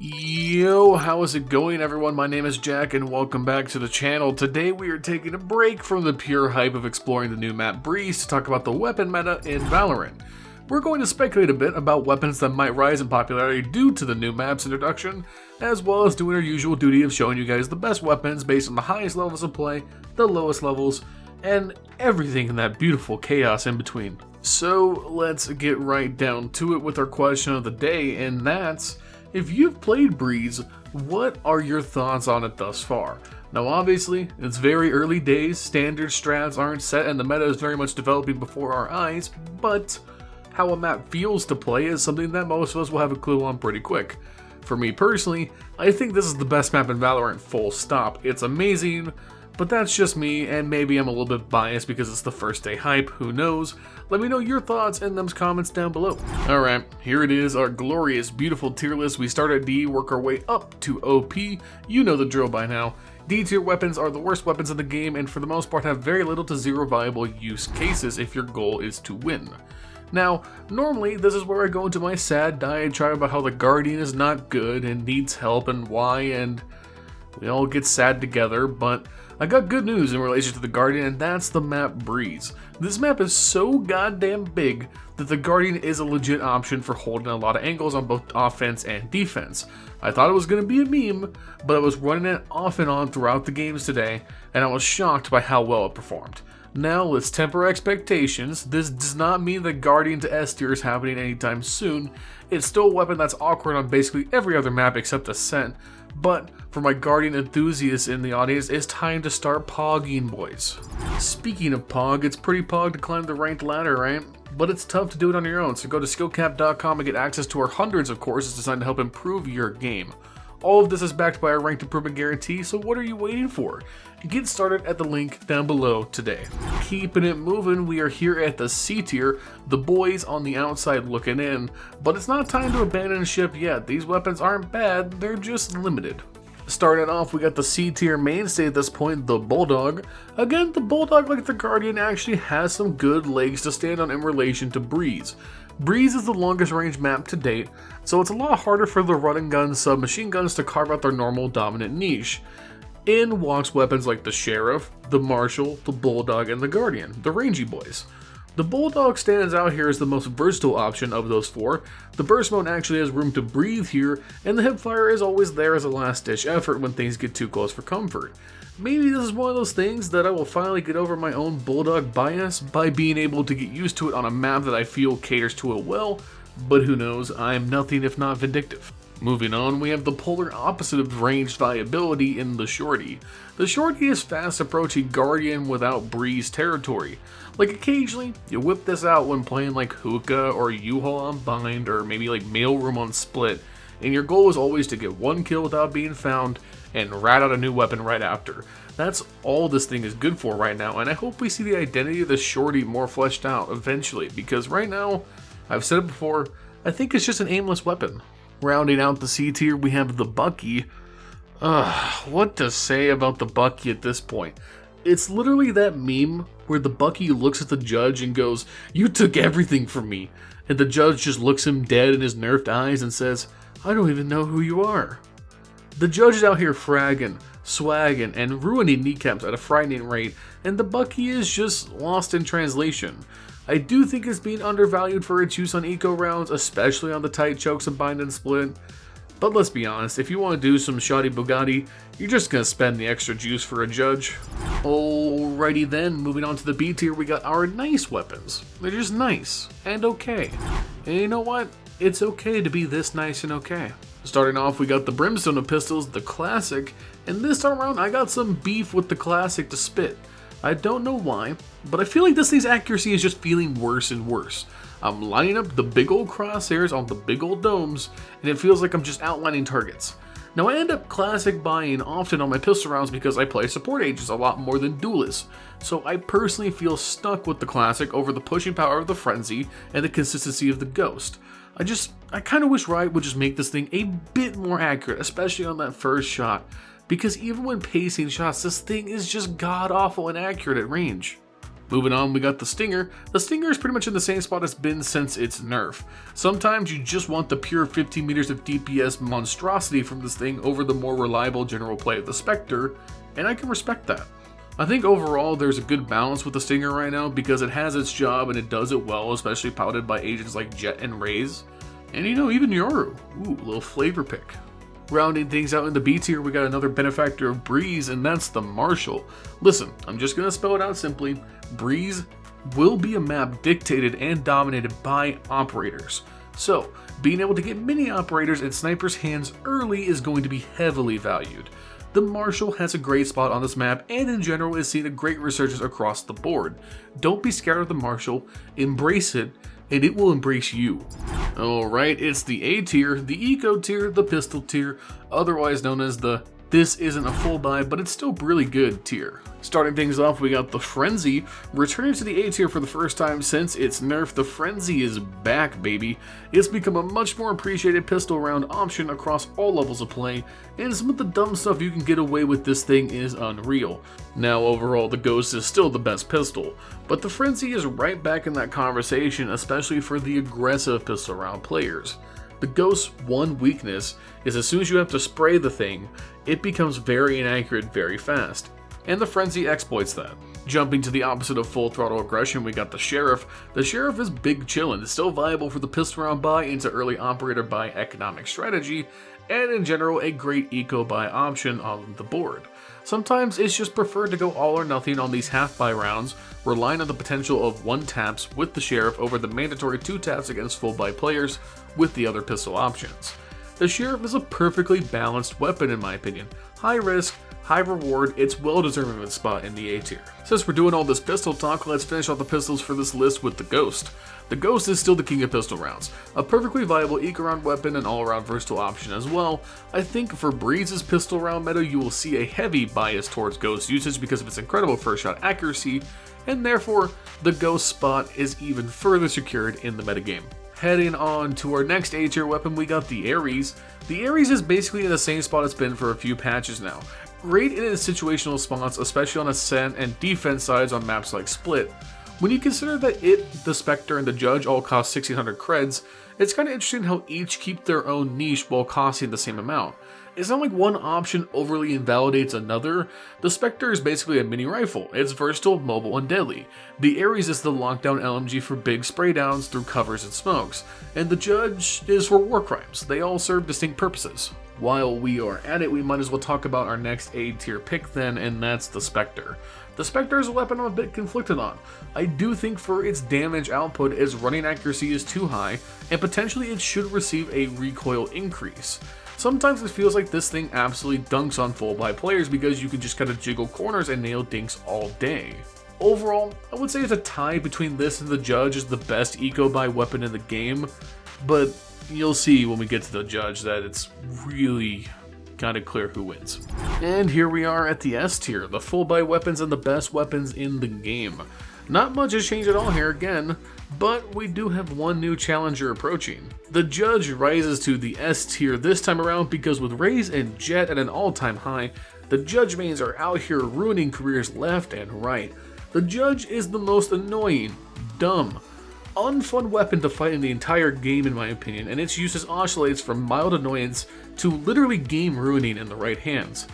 Yo, how is it going everyone? My name is Jack and welcome back to the channel. Today we are taking a break from the pure hype of exploring the new map Breeze to talk about the weapon meta in Valorant. We're going to speculate a bit about weapons that might rise in popularity due to the new map's introduction, as well as doing our usual duty of showing you guys the best weapons based on the highest levels of play, the lowest levels, and everything in that beautiful chaos in between. So let's get right down to it with our question of the day, and that's, if you've played Breeze, what are your thoughts on it thus far? Now obviously, it's very early days, standard strats aren't set and the meta is very much developing before our eyes, but how a map feels to play is something that most of us will have a clue on pretty quick. For me personally, I think this is the best map in Valorant, full stop. It's amazing, but that's just me, and maybe I'm a little bit biased because it's the first day hype, who knows? Let me know your thoughts in those comments down below. Alright, here it is, our glorious, beautiful tier list. We start at D, work our way up to OP. You know the drill by now. D tier weapons are the worst weapons in the game and for the most part have very little to zero viable use cases if your goal is to win. Now, normally this is where I go into my sad diatribe about how the Guardian is not good and needs help and why, and we all get sad together, but I got good news in relation to the Guardian, and that's the map Breeze. This map is so goddamn big that the Guardian is a legit option for holding a lot of angles on both offense and defense. I thought it was going to be a meme, but I was running it off and on throughout the games today, and I was shocked by how well it performed. Now let's temper expectations. This does not mean that Guardian to S tier is happening anytime soon. It's still a weapon that's awkward on basically every other map except Ascent, but for my Guardian enthusiasts in the audience, it's time to start pogging, boys. Speaking of pog, it's pretty pog to climb the ranked ladder, right? But it's tough to do it on your own, so go to SkillCapped.com and get access to our hundreds of courses designed to help improve your game. All of this is backed by our ranked improvement guarantee, so what are you waiting for? Get started at the link down below today. Keeping it moving, we are here at the C tier, the boys on the outside looking in, but it's not time to abandon ship yet. These weapons aren't bad, they're just limited. Starting off, we got the C tier mainstay at this point, the Bulldog. Again, the Bulldog, like the Guardian, actually has some good legs to stand on in relation to Breeze. Breeze is the longest range map to date, so it's a lot harder for the run and gun submachine guns to carve out their normal dominant niche. In walks weapons like the Sheriff, the Marshal, the Bulldog, and the Guardian, the rangy boys. The Bulldog stands out here as the most versatile option of those four. The burst mode actually has room to breathe here, and the hipfire is always there as a last ditch effort when things get too close for comfort. Maybe this is one of those things that I will finally get over my own Bulldog bias by being able to get used to it on a map that I feel caters to it well, but who knows, I am nothing if not vindictive. Moving on, we have the polar opposite of ranged viability in the Shorty. The Shorty is fast approaching Guardian without Breeze territory. Like occasionally, you whip this out when playing like Hookah or U-Haul on Bind or maybe like Mailroom on Split, and your goal is always to get one kill without being found and rat out a new weapon right after. That's all this thing is good for right now, and I hope we see the identity of the Shorty more fleshed out eventually, because right now, I've said it before, I think it's just an aimless weapon. Rounding out the C tier, we have the Bucky. What to say about the Bucky at this point? It's literally that meme where the Bucky looks at the judge and goes, "You took everything from me." And the judge just looks him dead in his nerfed eyes and says, "I don't even know who you are." The judge is out here fragging, swagging, and ruining kneecaps at a frightening rate, and the Bucky is just lost in translation. I do think it's being undervalued for its use on eco rounds, especially on the tight chokes of Bind and Split. But let's be honest, if you want to do some shoddy Bugatti, you're just going to spend the extra juice for a judge. Alrighty then, moving on to the B tier, we got our nice weapons. They're just nice and okay. And you know what? It's okay to be this nice and okay. Starting off, we got the Brimstone of Pistols, the Classic, and this time around I got some beef with the Classic to spit. I don't know why, but I feel like this thing's accuracy is just feeling worse and worse. I'm lining up the big old crosshairs on the big old domes, and it feels like I'm just outlining targets. Now I end up Classic buying often on my pistol rounds because I play support agents a lot more than duelists, so I personally feel stuck with the Classic over the pushing power of the Frenzy and the consistency of the Ghost. I kind of wish Riot would just make this thing a bit more accurate, especially on that first shot, because even when pacing shots, this thing is just god-awful inaccurate at range. Moving on, we got the Stinger. The Stinger is pretty much in the same spot it's been since its nerf. Sometimes you just want the pure 15 meters of DPS monstrosity from this thing over the more reliable general play of the Spectre, and I can respect that. I think overall there's a good balance with the Stinger right now because it has its job and it does it well, especially piloted by agents like Jet and Raze. And even Yoru. Ooh, a little flavor pick. Rounding things out in the B tier, we got another benefactor of Breeze, and that's the Marshal. Listen, I'm just going to spell it out simply. Breeze will be a map dictated and dominated by operators. So, being able to get mini operators in snipers' hands early is going to be heavily valued. The Marshal has a great spot on this map and in general is seeing a great resurgence across the board. Don't be scared of the Marshal, embrace it, and it will embrace you. Alright, it's the A tier, the Eco tier, the Pistol tier, otherwise known as the "this isn't a full buy, but it's still really good" tier. Starting things off, we got the Frenzy. Returning to the A tier for the first time since its nerf, the Frenzy is back, baby. It's become a much more appreciated pistol round option across all levels of play, and some of the dumb stuff you can get away with this thing is unreal. Now overall, the Ghost is still the best pistol, but the Frenzy is right back in that conversation, especially for the aggressive pistol round players. The Ghost's one weakness is as soon as you have to spray the thing, it becomes very inaccurate very fast, and the Frenzy exploits that. Jumping to the opposite of full throttle aggression, we got the Sheriff. The Sheriff is big chillin', it's still viable for the pistol round buy into early operator buy economic strategy, and in general a great eco buy option on the board. Sometimes it's just preferred to go all or nothing on these half buy rounds, relying on the potential of 1 taps with the Sheriff over the mandatory 2 taps against full buy players with the other pistol options. The Sheriff is a perfectly balanced weapon in my opinion. High risk, high reward, it's well deserving of its spot in the A tier. Since we're doing all this pistol talk, let's finish off the pistols for this list with the Ghost. The Ghost is still the king of pistol rounds, a perfectly viable eco-round weapon and all-around versatile option as well. I think for Breeze's pistol round meta, you will see a heavy bias towards Ghost usage because of its incredible first shot accuracy, and therefore the Ghost spot is even further secured in the metagame. Heading on to our next A tier weapon, we got the Ares. The Ares is basically in the same spot it's been for a few patches now. Great in its situational spots, especially on ascent and defense sides on maps like Split. When you consider that it, the Spectre, and the Judge all cost 1600 creds, it's kinda interesting how each keep their own niche while costing the same amount. It's not like one option overly invalidates another. The Spectre is basically a mini rifle. It's versatile, mobile, and deadly. The Ares is the lockdown LMG for big spray downs through covers and smokes. And the Judge is for war crimes. They all serve distinct purposes. While we are at it, we might as well talk about our next A tier pick then, and that's the Spectre. The Spectre is a weapon I'm a bit conflicted on. I do think for its damage output, its running accuracy is too high, and potentially it should receive a recoil increase. Sometimes it feels like this thing absolutely dunks on full buy players because you can just kinda jiggle corners and nail dinks all day. Overall, I would say it's a tie between this and the Judge as the best eco buy weapon in the game, but you'll see when we get to the Judge that it's really kinda clear who wins. And here we are at the S tier, the full buy weapons and the best weapons in the game. Not much has changed at all here again, but we do have one new challenger approaching. The Judge rises to the S tier this time around because with Raze and Jet at an all-time high, the Judge mains are out here ruining careers left and right. The Judge is the most annoying, dumb, unfun weapon to fight in the entire game in my opinion, and its uses oscillates from mild annoyance to literally game ruining in the right hands.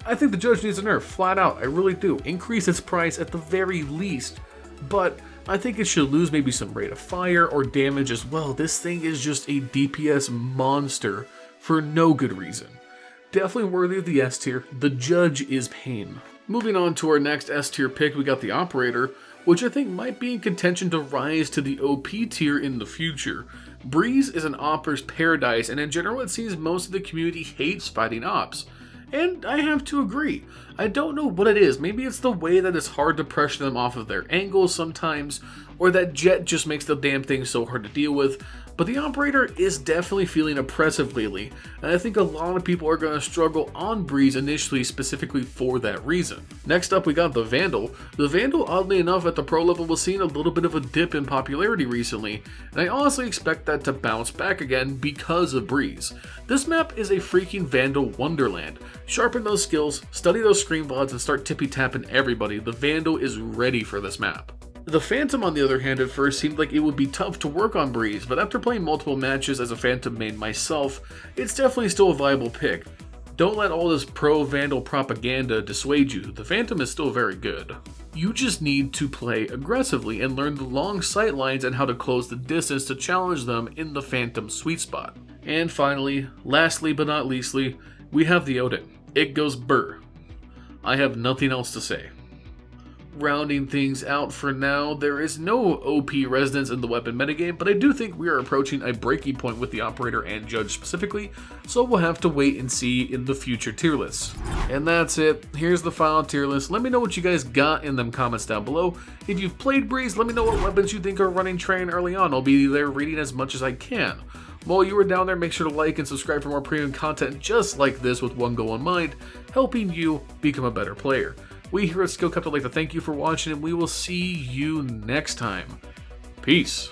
I think the Judge needs a nerf, flat out, I really do. Increase its price at the very least, but I think it should lose maybe some rate of fire or damage as well. This thing is just a DPS monster for no good reason. Definitely worthy of the S tier, the Judge is pain. Moving on to our next S tier pick, we got the Operator, which I think might be in contention to rise to the OP tier in the future. Breeze is an opper's paradise, and in general it seems most of the community hates fighting ops. And I have to agree. I don't know what it is. Maybe it's the way that it's hard to pressure them off of their angles sometimes, or that Jet just makes the damn thing so hard to deal with. But the Operator is definitely feeling oppressive lately, and I think a lot of people are going to struggle on Breeze initially specifically for that reason. Next up we got the Vandal. The Vandal, oddly enough, at the pro level was seeing a little bit of a dip in popularity recently, and I honestly expect that to bounce back again because of Breeze. This map is a freaking Vandal wonderland. Sharpen those skills, study those screen VODs, and start tippy-tapping everybody. The Vandal is ready for this map. The Phantom, on the other hand, at first seemed like it would be tough to work on Breeze, but after playing multiple matches as a Phantom main myself, it's definitely still a viable pick. Don't let all this pro-Vandal propaganda dissuade you, the Phantom is still very good. You just need to play aggressively and learn the long sight lines and how to close the distance to challenge them in the Phantom sweet spot. And finally, lastly but not leastly, we have the Odin. It goes burr. I have nothing else to say. Rounding things out for now, there is no OP resonance in the weapon metagame, but I do think we are approaching a breaking point with the Operator and Judge specifically, so we'll have to wait and see in the future tier lists. And that's it. Here's the final tier list. Let me know what you guys got in them comments down below. If you've played Breeze, let me know what weapons you think are running train early on. I'll be there reading as much as I can. While you are down there, make sure to like and subscribe for more premium content just like this with one goal in mind, helping you become a better player. We here at SkillCapped would like to thank you for watching, and we will see you next time. Peace.